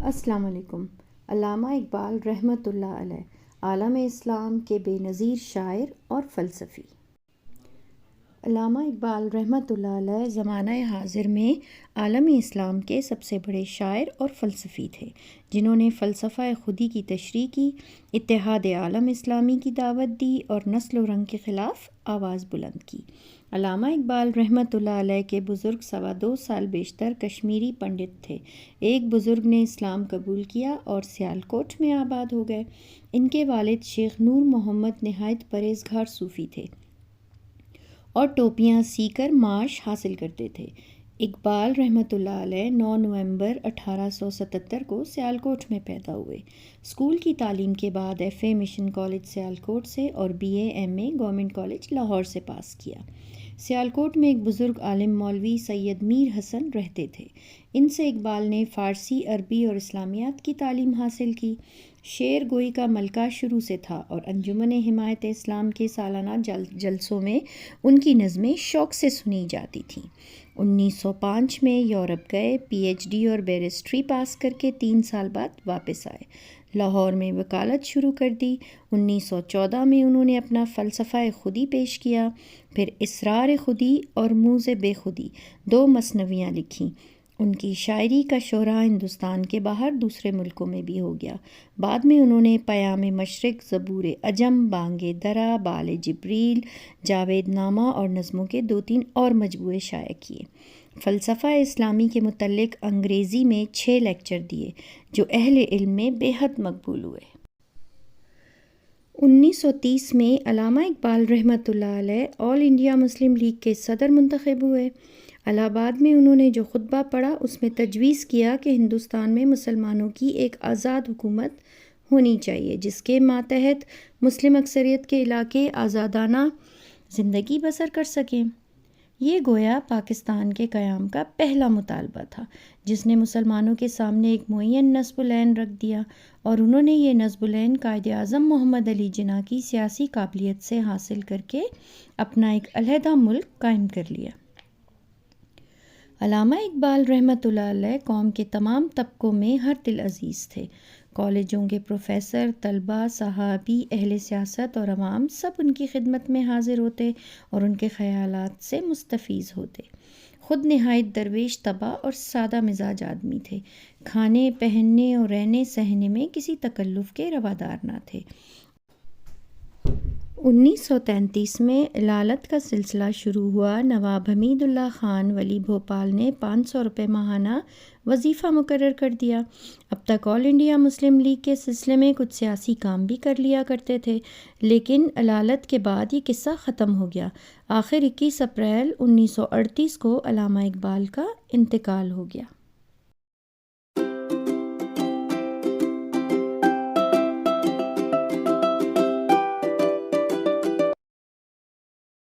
السلام علیکم۔ علامہ اقبال رحمۃ اللہ علیہ عالم اسلام کے بے نظیر شاعر اور فلسفی۔ علامہ اقبال رحمۃ اللہ علیہ زمانہ حاضر میں عالم اسلام کے سب سے بڑے شاعر اور فلسفی تھے، جنہوں نے فلسفہ خودی کی تشریح کی، اتحاد عالم اسلامی کی دعوت دی اور نسل و رنگ کے خلاف آواز بلند کی۔ علامہ اقبال رحمۃ اللہ علیہ کے بزرگ 2.25 سال بیشتر کشمیری پنڈت تھے۔ ایک بزرگ نے اسلام قبول کیا اور سیالکوٹ میں آباد ہو گئے۔ ان کے والد شیخ نور محمد نہایت پرہیزگار صوفی تھے اور ٹوپیاں سی کر معاش حاصل کرتے تھے۔ اقبال رحمۃ اللہ علیہ 9 نومبر 1877 کو سیالکوٹ میں پیدا ہوئے۔ اسکول کی تعلیم کے بعد FA مشن کالج سیالکوٹ سے اور BA MA government college Lahore سے پاس کیا۔ سیالکوٹ میں ایک بزرگ عالم مولوی سید میر حسن رہتے تھے۔ ان سے اقبال نے فارسی، عربی اور اسلامیات کی تعلیم حاصل کی۔ شعر گوئی کا ملکہ شروع سے تھا اور انجمن حمایت اسلام کے سالانہ جلسوں میں ان کی نظمیں شوق سے سنی جاتی تھیں۔ 1905 میں یورپ گئے، PhD اور بیرسٹری پاس کر کے 3 سال بعد واپس آئے۔ لاہور میں وکالت شروع کر دی۔ 1914 میں انہوں نے اپنا فلسفہ خودی پیش کیا، پھر اسرار خودی اور موز بے خودی 2 مثنویاں لکھیں۔ ان کی شاعری کا شہرہ ہندوستان کے باہر دوسرے ملکوں میں بھی ہو گیا۔ بعد میں انہوں نے پیام مشرق، زبور عجم، بانگ درا، بال جبریل، جاوید نامہ اور نظموں کے 2-3 اور مجموعے شائع کیے۔ فلسفہ اسلامی کے متعلق انگریزی میں 6 لیکچر دیے، جو اہل علم میں بے حد مقبول ہوئے۔ 1930 میں علامہ اقبال رحمۃ اللہ علیہ آل انڈیا مسلم لیگ کے صدر منتخب ہوئے۔ الہ آباد میں انہوں نے جو خطبہ پڑھا، اس میں تجویز کیا کہ ہندوستان میں مسلمانوں کی ایک آزاد حکومت ہونی چاہیے، جس کے ماتحت مسلم اکثریت کے علاقے آزادانہ زندگی بسر کر سکیں۔ یہ گویا پاکستان کے قیام کا پہلا مطالبہ تھا، جس نے مسلمانوں کے سامنے ایک معین نصب العین رکھ دیا، اور انہوں نے یہ نصب العین قائد اعظم محمد علی جناح کی سیاسی قابلیت سے حاصل کر کے اپنا ایک علیحدہ ملک قائم کر لیا۔ علامہ اقبال رحمۃ اللہ علیہ قوم کے تمام طبقوں میں ہر دل عزیز تھے۔ کالجوں کے پروفیسر، طلباء، صحابی، اہل سیاست اور عوام سب ان کی خدمت میں حاضر ہوتے اور ان کے خیالات سے مستفیض ہوتے۔ خود نہایت درویش طبع اور سادہ مزاج آدمی تھے۔ کھانے، پہننے اور رہنے سہنے میں کسی تکلف کے روادار نہ تھے۔ 1933 میں علالت کا سلسلہ شروع ہوا۔ نواب حمید اللہ خان ولی بھوپال نے 500 روپے ماہانہ وظیفہ مقرر کر دیا۔ اب تک آل انڈیا مسلم لیگ کے سلسلے میں کچھ سیاسی کام بھی کر لیا کرتے تھے، لیکن علالت کے بعد یہ قصہ ختم ہو گیا۔ آخر 21 اپریل 1938 کو علامہ اقبال کا انتقال ہو گیا۔